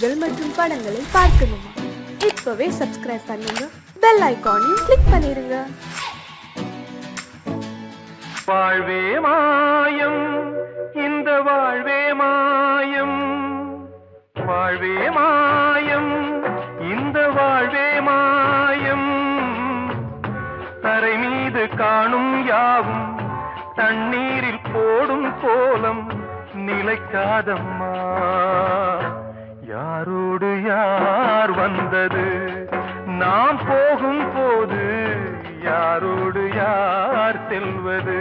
நிகழ்ச்சிகள் மற்றும் படங்களை பார்க்கணுமா? இப்பவே சப்ஸ்கிரைப் பண்ணுங்க, பெல் ஐகானையும் கிளிக் பண்ணிருங்க. வாழ்வே மாயம், இந்த வாழ்வே மாயம், வாழ்வே மாயம், இந்த வாழ்வே மாயம். தரை மீது காணும் யாவும் தண்ணீரில் போடும் கோலம் நிலைக்காதம்மா. யாரோடு யார் வந்தது நாம் போகும் போது, யாரோடு யார் செல்வது?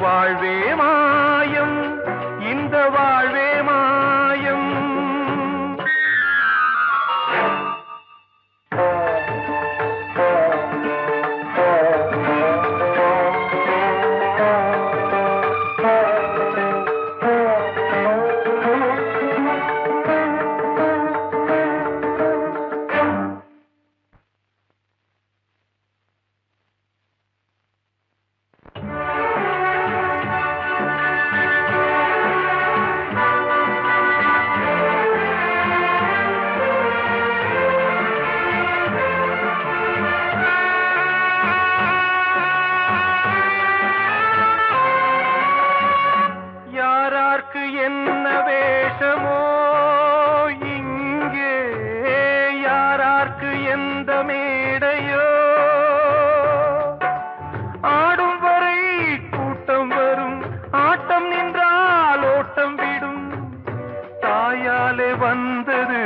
வாழ்வே மாயம், இந்த வாழ்வே மாயம். என்ன வேஷமோ இங்கே, யாரார்க்கு எந்த மேடையோ, ஆடும் வரை கூட்டம் வரும், ஆட்டம் நின்றால் ஓட்டம் விடும். தாயாலே வந்தது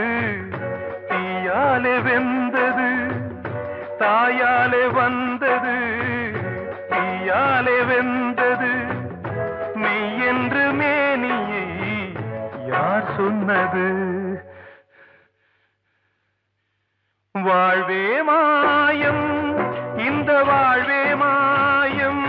தீயாலே வெந்தது, தாயாலே வந்தது தீயாலே வெந்தது. மெய் என்று மேனியை யார் சொன்னது? வாழ்வே மாயம், இந்த வாழ்வே மாயம்.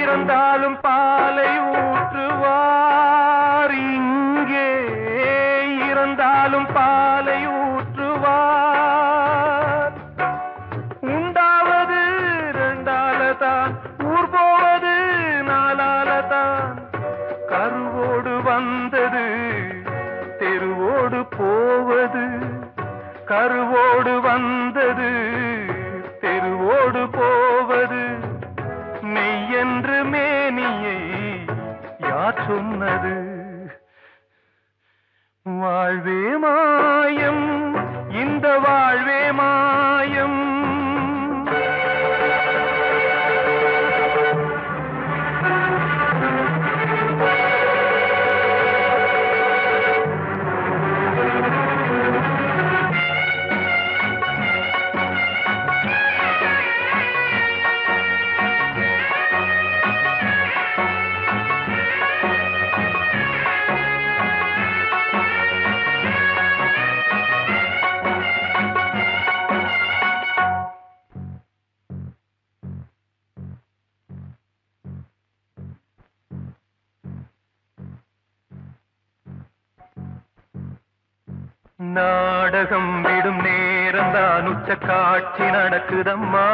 இறந்தாலும் பாலை ஊற்றுவார் இங்கே, இறந்தாலும் பாலை ஊற்றுவார். உண்டாவது ரெண்டாலதான், ஊர் போவது நாலாலதான். கருவோடு வந்தது தெருவோடு போவது, கருவோடு வந்தது தெருவோடு போவது. மெய் என்று மேனியை யார் சொன்னது? வாழ்வே மாயம், இந்த வாழ்வே மாயம். நாடகம் விடும் நேரம்தான் உச்ச காட்சி நடக்குதம்மா.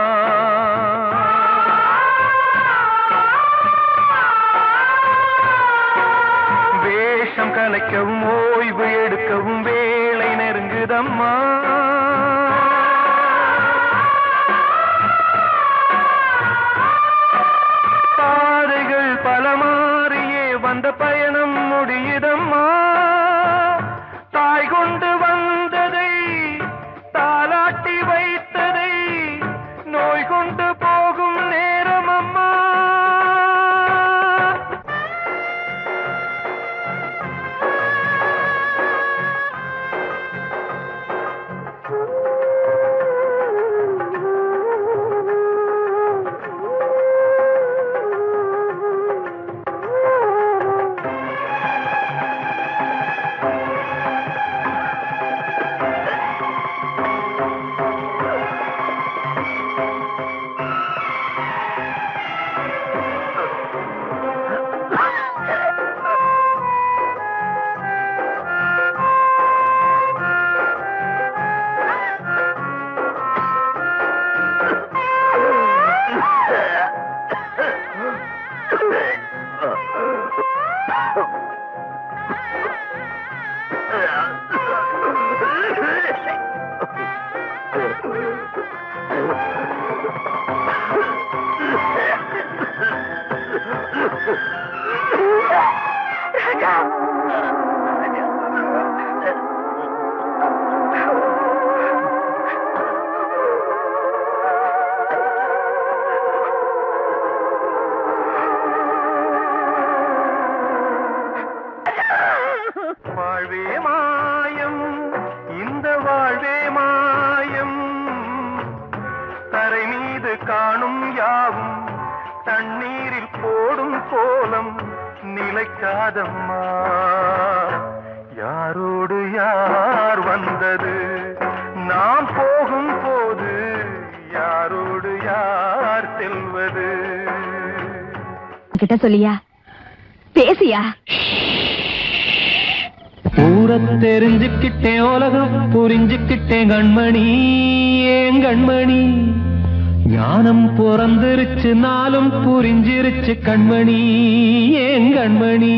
வேஷம் கலைக்கவும் ஓய்வு எடுக்கவும் வேளை நெருங்குதம்மா. பாதைகள் பல மாறியே வந்த பயணம் முடியுதம்மா. தாய் கொண்டு வந்ததை தாலாட்டி வைத்ததை நோய் கொண்டு போகும் நேரம் அம்மா. தண்ணீரில் போடும் கோலம் நிலைக்காதம்மா. யாரோடு யார் வந்தது நாம் போகும் போது, யாரோடு யார் செல்வது? கிட்ட சொல்லியா, பேசியா? ஊர தெரிஞ்சுக்கிட்டேன், உலகம் புரிஞ்சுக்கிட்டேன் கண்மணி, ஏன் கண்மணி. ஞானம் பிறந்திருச்சு, நாளும் புரிஞ்சிருச்சு கண்மணி, ஏன் கண்மணி.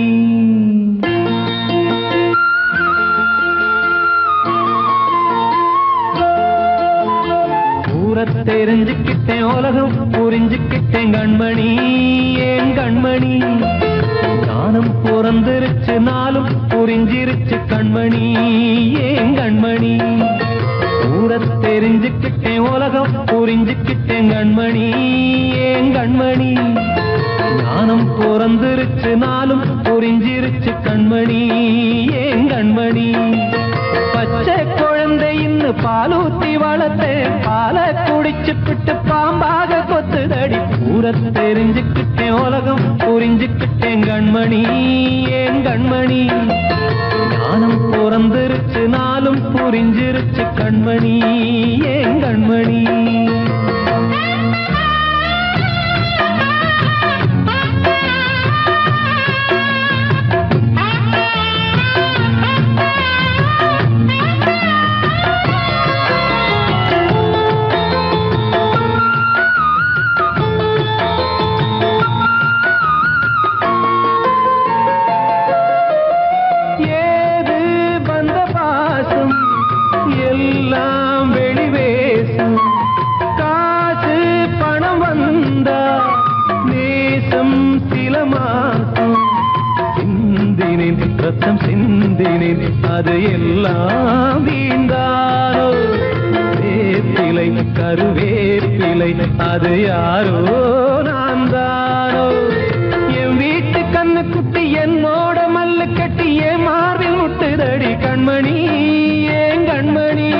ஊர தெரிஞ்சுக்கிட்டேன், உலகம் புரிஞ்சுக்கிட்டேன் கண்மணி, ஏன் கண்மணி. ஞானம் பிறந்திருச்சு, நாளும் புரிஞ்சிருச்சு கண்மணி, ஏன் கண்மணி. ஊர தெரிஞ்சுக்கிட்டேன், உலகம் புரிஞ்சுக்கிட்டேன் கண்மணி, ஏன் கண்மணி. ஞானம் பிறந்திருச்சு, நாளும் புரிஞ்சிருச்சு கண்மணி, ஏன் கண்மணி. பச்சை குழந்தை இன்னும் பாலூத்தி வளர்த்தேன், பாலை குடிச்சு பிட்டு பாம்பாக கொத்துதடி. ஊர தெரிஞ்சுக்கிட்டேன், உலகம் புரிஞ்சுக்கிட்டேன் கண்மணி, ஏன் கண்மணி. ஞானம் பிறந்திருச்சு, நாளும் புரிஞ்சிருச்சு கண்மணி, ஏன் கண்மணி. ரத்தம் சிந்தினேன், அது எல்லாம் வீண்டாரோ. வேப்பிலை கருவேப்பிலை, அது யாரோ நான் தானோ. என் வீட்டு கண்ணு குட்டி என்னோட மல்லு கட்டி என் மார்பில் முட்டுதடி கண்மணி, ஏன் கண்மணி.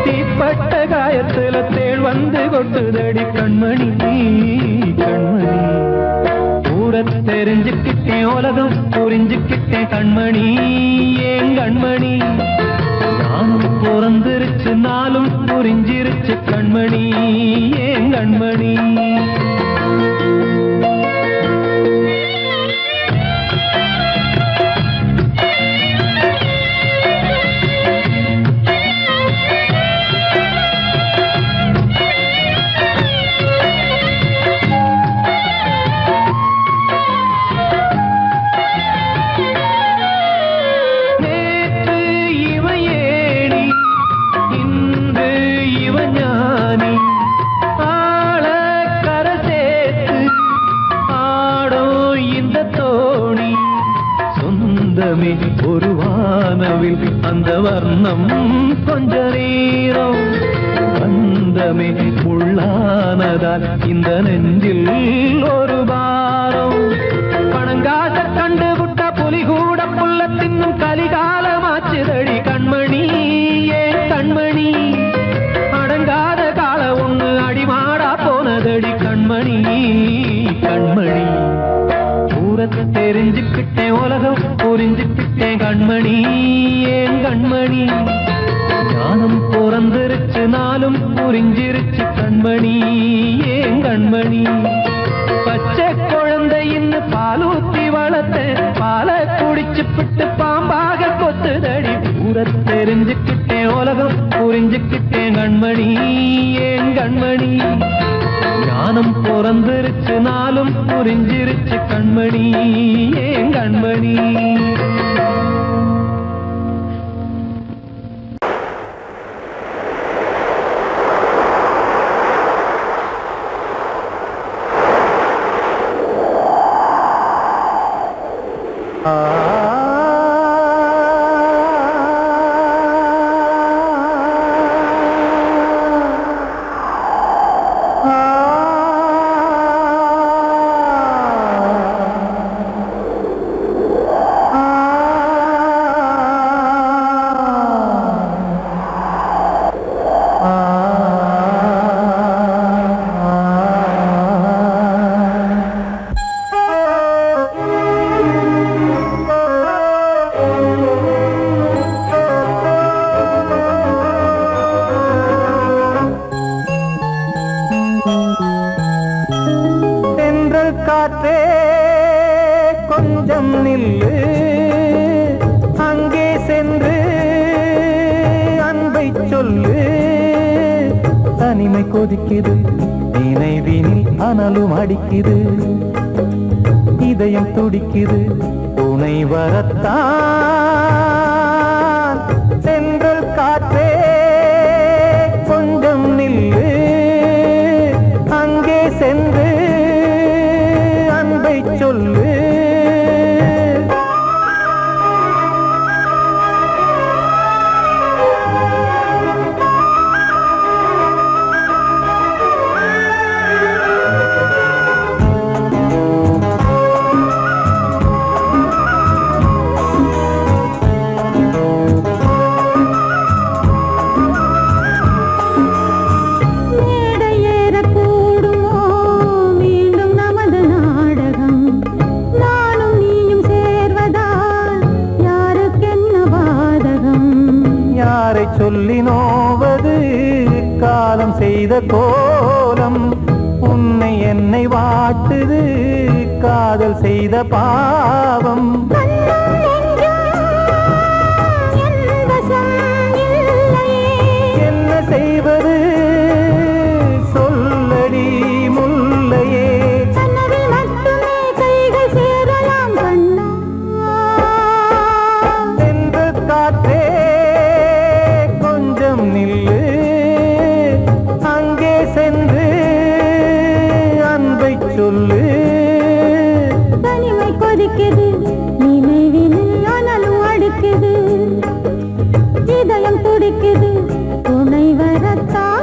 தீப்பட்ட காயத்துல தேள் வந்து கொட்டுதடி கண்மணி, கண்மணி. ஊர தெரிஞ்சுக்கிட்டேன், உலகம் புரிஞ்சுக்கிட்டேன் கண்மணி, ஏன் கண்மணி. ஞானம் பிறந்திருச்சு, நாளும் புரிஞ்சிருச்சு கண்மணி, ஏன் கண்மணி. ஒரு வானவில் அந்த வர்ணம் கொஞ்ச நேரம் வந்தமே உள்ளானதால் இந்த நெஞ்சில் ஒரு பாரம். பணங்காச கண்டு விட்ட புலி கூட புல்ல தின்னும் கலிகாலமாச்சுதடி கண்மணி, ஏன் கண்மணி. அடங்காத கால ஒண்ணு அடிமாடா போனதடி கண்மணி, கண்மணி. ஊரத்தை தெரிஞ்சுக்கிட்டேன், உலகம் புரிஞ்சுக்கிட்டேன் கண்மணி, ஏன் கண்மணி. ஞானம் பிறந்திருச்சு, நாளும் புரிஞ்சிருச்சு கண்மணி, ஏன் கண்மணி. பச்சை குழந்தை இன்னும் பாலூத்தி வளர்த்தேன், பாலை குடிச்சு பிட்டு பாம்பாக கொத்துதடி. ஊரத்தை தெரிஞ்சுக்கிட்டேன், உலகம் புரிஞ்சுக்கிட்டேன் கண்மணி, ஏன் கண்மணி. ஞானம் பிறந்திருச்சு, நாளும் புரிஞ்சிருச்சு கண்மணி, ஏன் கண்மணி. காற்றே கொஞ்சம் நில்லு, அங்கே சென்று அன்பை சொல்லு. தனிமை கொதிக்குது, நினைவினில் அனலும் அடிக்குது, இதயம் துடிக்குது, துணை வரத்தான். சென்றல் காற்றே கொஞ்சம் நில்லு, அங்கே சென்று அன்பை சொல்லு. சொல்லி நோவது காலம் செய்த கோலம், உன்னை என்னை வாட்டுது காதல் செய்த பாவம். என்ன செய்வது சொல்லடி முல்லையே, சென்று காற்றே நில்லு, அங்கே சென்று அன்பை சொல்லு. தனிமை கொதிக்குது, நினைவினில் அனலும் அடிக்குது, இதயம் துடிக்குது, துணை வரத்தான்.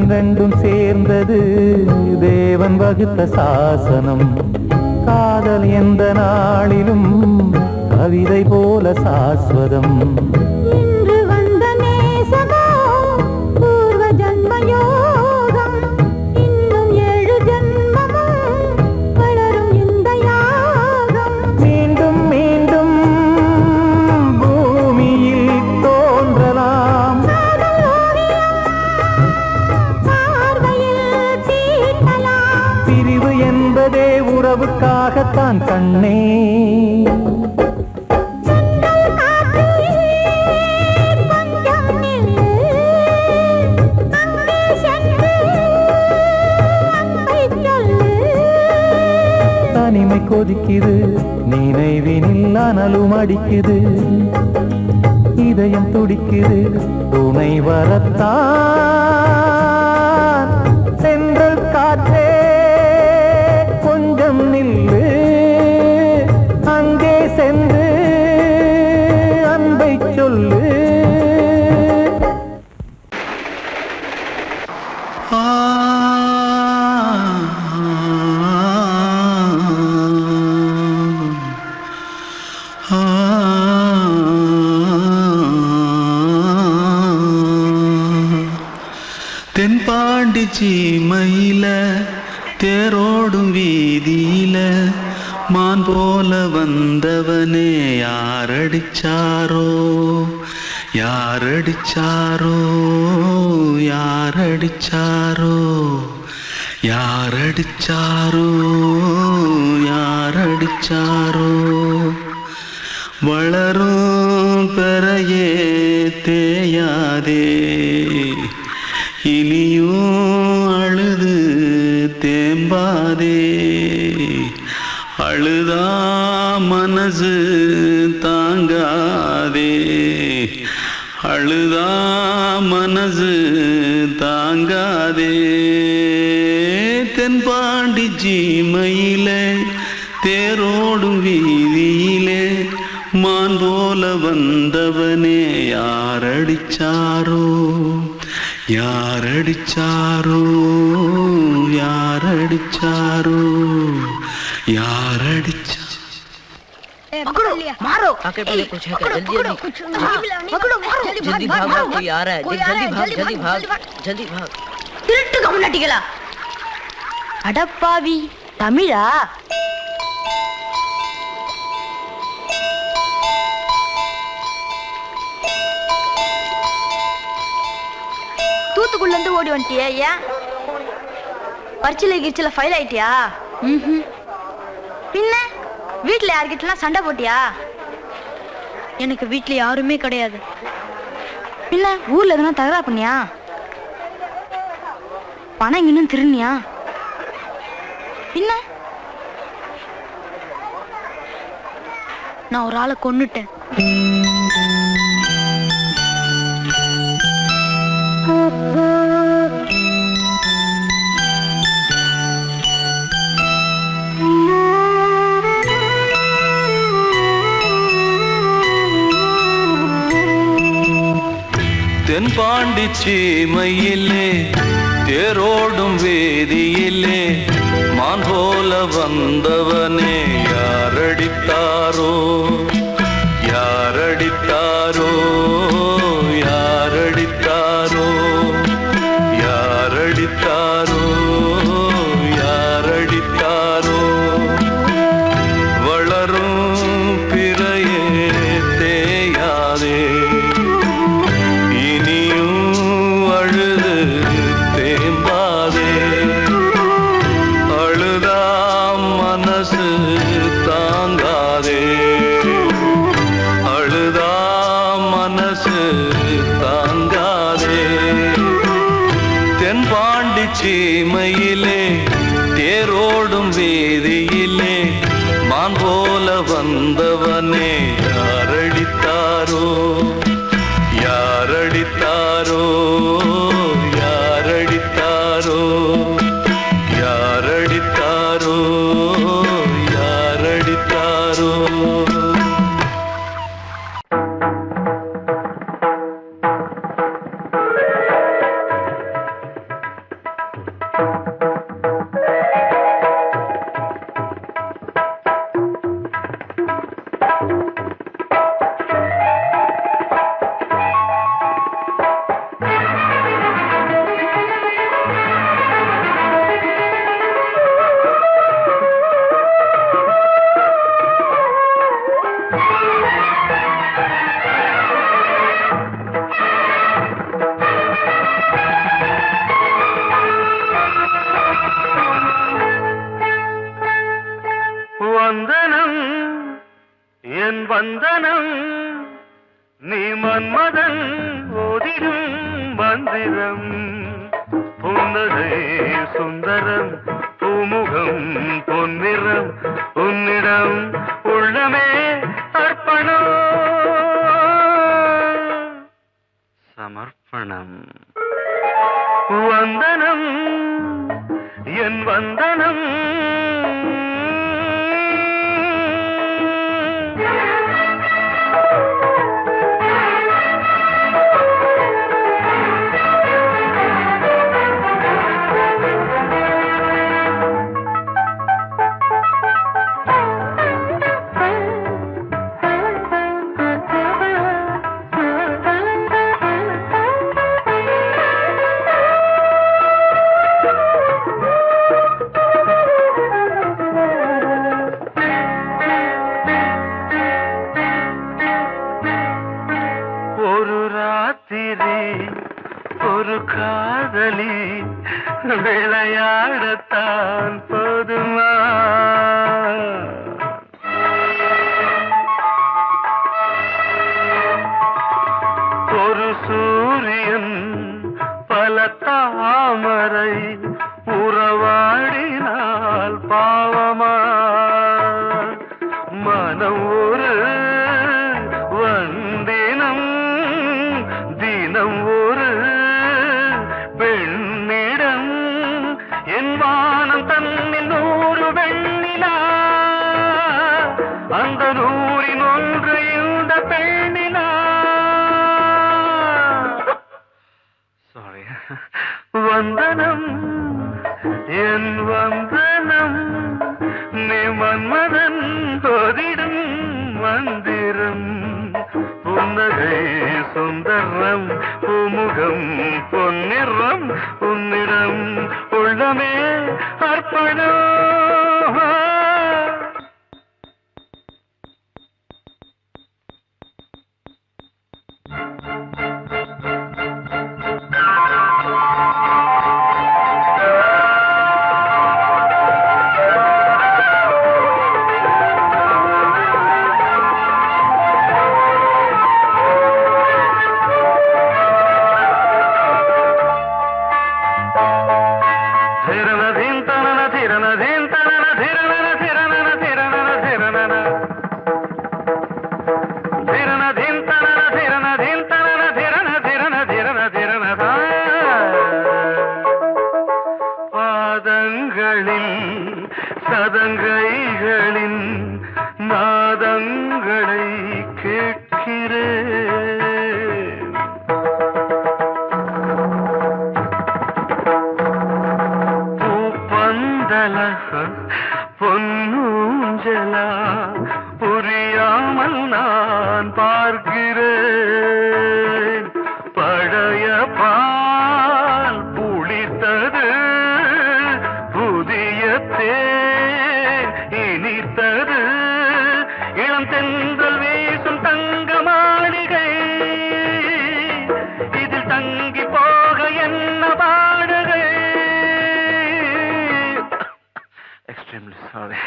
ரெண்டும் சேர்ந்தது தேவன் வகுத்த சாசனம். காதல் எந்த நாளிலும் கவிதை போல சாஸ்வதம். இன்று வந்த நேசமோ பூர்வ ஜன்ம யோகம், இன்னும் 7 ஜன்மமும் வளரும் இந்த யாகம். மீண்டும் மீண்டும் பூமியில் தோன்றலாம், பிரிவு என்பதே உறவுக்காகத்தான் கண்ணே. தனிமை கொதிக்குது, நினைவினில் அனலும் அடிக்குது, இதயம் துடிக்குது, துணை வரத்தான். சென்றல் காற்றே கொஞ்சம் நில்லு, அங்கே சென்று அன்பை சொல்லு. தென்பாண்டி சீமையில தேரோடும் வீதியில மான் போல வந்தவனே யாரடிச்சாரோ யாரடிச்சாரோ யாரடிச்சாரோ யாரடிச்சாரோ யாரடிச்சாரோ. வளரும் பெறையே தேயாதே, இனியும் அழுது தேம்பாதே. அழுதா மனசு தாங்காதே, அழுதா மனசு தாங்காதே. தென்பாண்டி ஜீமையிலே தேரோடும் வீதியிலே மான் போல வந்தவனே யாரடிச்சாரோ யாரடிச்சாரோ யாரடிச்சாரோ யாரடிச்சா मारो आके पहले कुछ है क्या? जल्दी जल्दी जल्दी भाग भाग कोई आ रहा है जल्दी भाग जल्दी भाग திருட்டு கம்யூனிட்டிகளா அடப்பாவி தமிழா தூத்துக்குள்ள இருந்து ஓடி வந்துட்டியா? ஏன் பரிச்சையில கிரிச்சில ஃபைல் ஆயிட்டியா? பின்ன வீட்டுல யார்கிட்டலாம் சண்டை போட்டியா? எனக்கு வீட்டுல யாருமே கிடையாது. பின்ன ஊர்ல எதுனா தகராறு பண்ணியா? பணம் இன்னும் திருநியா? பின்ன நான் ஒரு ஆளை கொன்னுட்டேன். தென்பாண்டி சீமையிலே தேரோடும் வேதியிலே மான் போல வந்தவனே யாரடித்தாரோ யாரடித்தாரோ யாரடித்தாரோ யாரடித்தாரோ யாரடித்தாரோ வளரும் பிறையே தேயாதே தாங்காதே அழுதா மனசு தாங்காதே தென்பாண்டி சீமையிலே தேரோடும் வேதியிலே மான் போல வந்தவனே யாரடித்தாரோ யாரடித்தாரோ யாரடித்தாரோ யாரடித்தாரோ யாரடித்தாரோ வந்தனம் என் வந்தனம் நீ மன்மதன் ஓதிடும் மந்திரம் புன்னகை சுந்தரம் பூமுகம் பொன்னிறம் உன்னிடம் உள்ளமே அர்ப்பணம் சமர்ப்பணம் வந்தனம் என் வந்தனம் ஒரு காதலி விளையாடத்தான் போதுமா ஒரு சூரியன் பல தாமரை உறவாடினால் பாவமா மனம் ஒரு வந்தினம் தினம் ஒரு பெண்ணிடம் என் வானம் வானம் தன்னில் 100 வெண்ணிலா, அந்த 100இன் ஒன்று இந்த பெண்ணிலா. சாரி. வந்தனம் என் வந்தனம், நீ மன்மதன் போதிடும் மந்திரம். புன்னகை சுந்தரம், பூமுகம் பொன்னிறம், உன்னிடம் உள்ளமே அர்ப்பணம். சதங்கைகளின் நாதங்களை கேட்கிறேன். பூப்பந்தல பொன்னூஞ்சலா, புரியாமல் நான் பார்க்கிறேன். பழைய பால் புளித்தது, புதிய தேன் இனித்தது. இளம் தென்றல் வீசும் தங்க மாளிகை, இதில் தங்கி போக என்ன பாடுகை. Extremely sorry.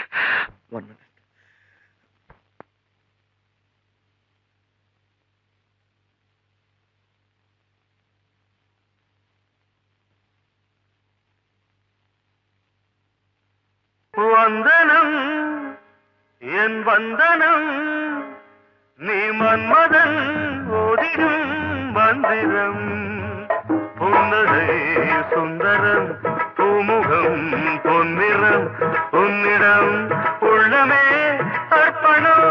1 minute. வந்தனம் என் வந்தனம், நீ மன்மதன் ஓதிடும் மந்திரம். புன்னகை சுந்தரம், பூமுகம் பொன்னிறம், உன்னிடம் உள்ளமே அர்ப்பணம்.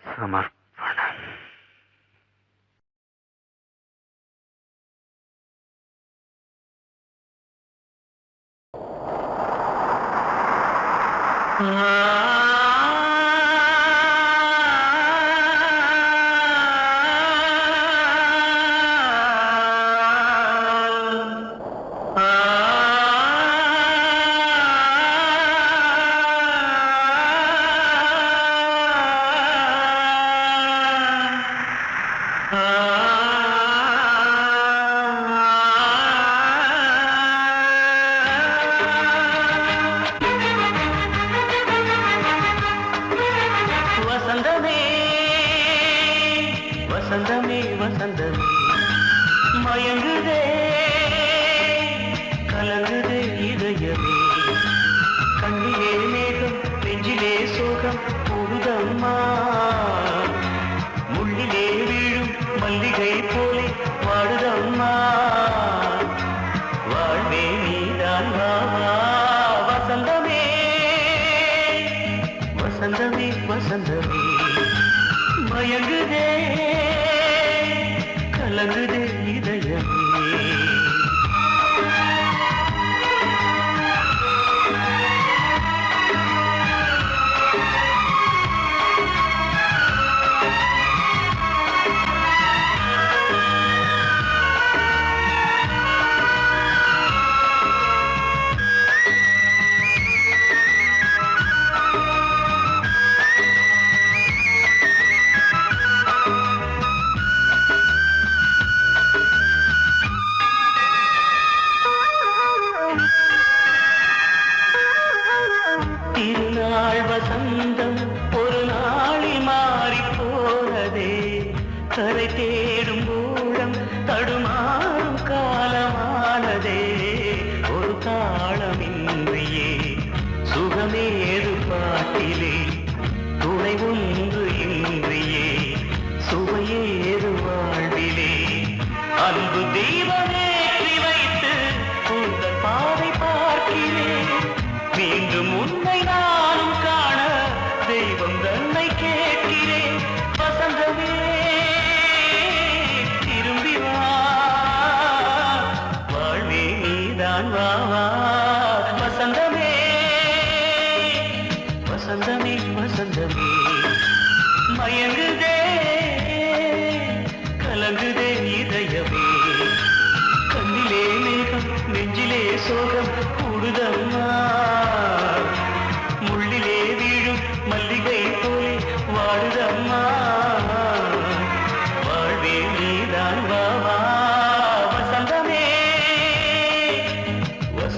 சமர்ப்பணம்.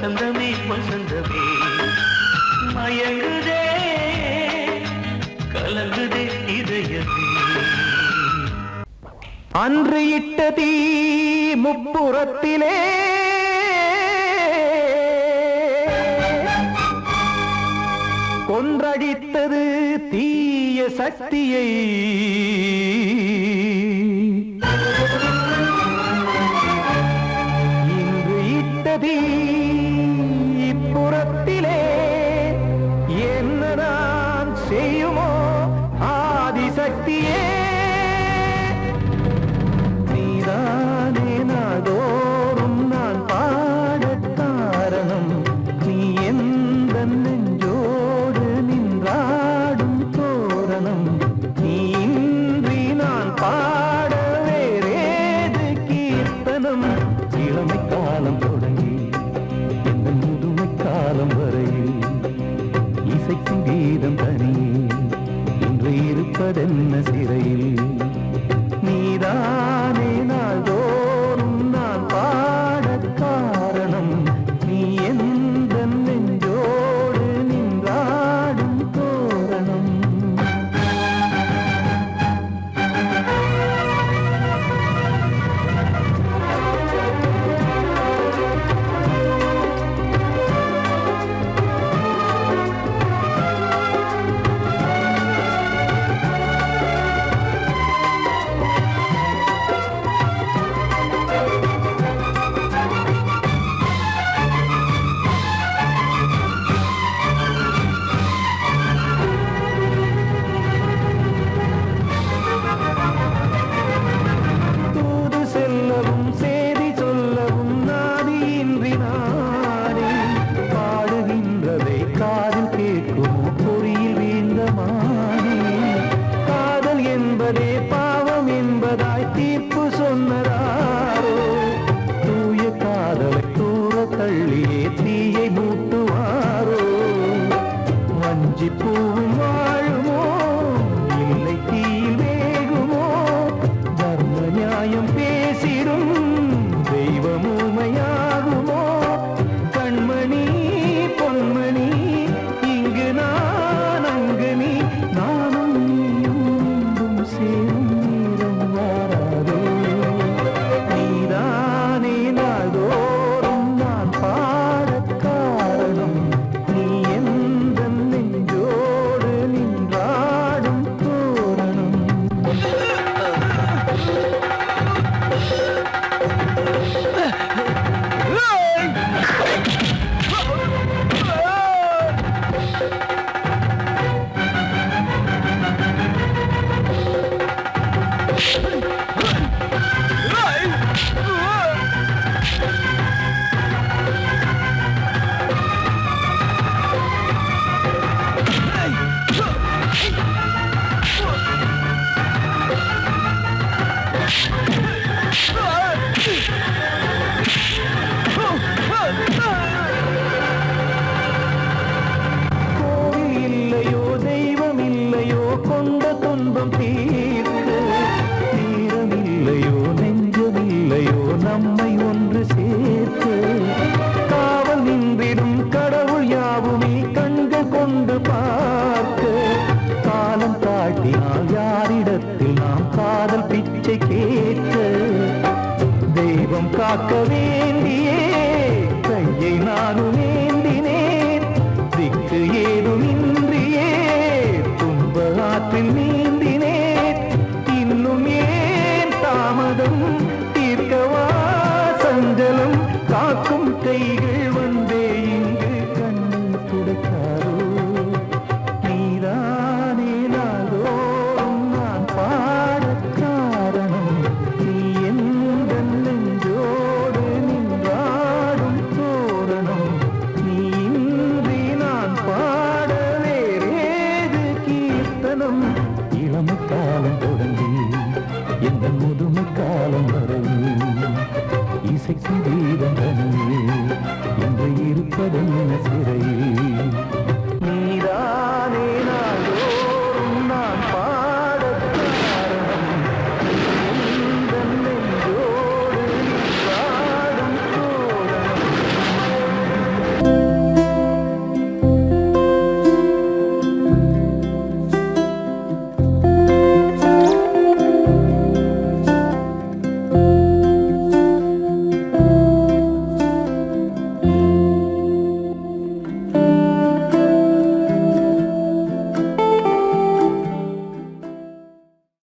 வசந்தமே வசந்தமே மயங்குதே கலங்குதே இதயமே. அன்று இட்ட தீ முப்புறத்திலே கொன்றடித்தது தீய சக்தியை. இன்று இட்ட தீ இப்புறத்திலே என்ன நான் செய்யுமோ ஆதிசக்தியே. நீதானே நாடோறும் நான் பாட காரணம். நீ எந்த நெஞ்சோடு நின்றாடும் தோரணம். நீ இன்றி நான் பாட வேறேது கீர்த்தனம். இளமை காலம் தொடங்கி இந்த முதுமை காலம் வரையில் இசைக்கும் கீதம் தனியே இன்று இருப்பதென்ன சிறையில். நீதானே நாள்தோறும் நான் பாட காரணம். நீ எந்த நெஞ்சோடு நின்றாடும் தோரணம். தூது செல்லவும் சேதி சொல்லவும் நாதியின்றி நானே பாடுகின்றதை காதில் கேட்கும் பொறியில் வீழ்ந்த மானே. காதல் என்பதே பாவம் என்பதாய் தீர்ப்பு சொன்னதாரோ. தூய காதலை தூர தள்ளியே தீயை மூட்டுவாரோ. வஞ்சி பூவும் வாழுமோ இல்லை தீயில் வேகுமோ. தர்ம நியாயம் பேசிடும் தெய்வம் ஊமையாகுமோ. கண்மணி பொன்மணி இங்கு நான் அங்கு நீ நானும் நீயும் மீண்டும் சேரும் நேரம் வாராதோ. நீதானே நாள்தோறும் நான் பாட காரணம். நீ எந்த நெஞ்சோடு நின்றாடும் தோரணம். கோவில் இல்லையோ தெய்வம் இல்லையோ கொண்ட துன்பம் தீர்க்க. நேரம் இல்லையோ நெஞ்சம் இல்லையோ நம்மை ஒன்று சேர்க்க. காவல் நின்றிடும் கடவுள் யாவுமே கண்கள் கொண்டு பார்க்க. காலம் காட்டினால் யாரிடத்தில் நாம் காதல் பிச்சை கேட்க. தெய்வம் காக்க வேண்டியே கையை நானும் ஏந்தினேன். திக்கு ஏதுமின்றியே துன்ப ஆற்றில் நீந்தினேன். இன்னும் ஏன் தாமதம் தீர்க்கவா சஞ்சலம். காக்கும் கைகள் வந்தே இங்கு கண்ணீர் துடைக்காரோ. நீதானே நாள்தோறும் நான் பாட காரணம். நீ எந்த நெஞ்சோடு நின்றாடும் தோரணம். நீ இன்றி நான் பாட வேறேது கீர்த்தனம். இளமை காலம் தொடங்கி எந்த முதுமை காலம் வரையில் இசைக்கு வீதம் தனியே இன்று இருப்பதென்ன சிறையில்.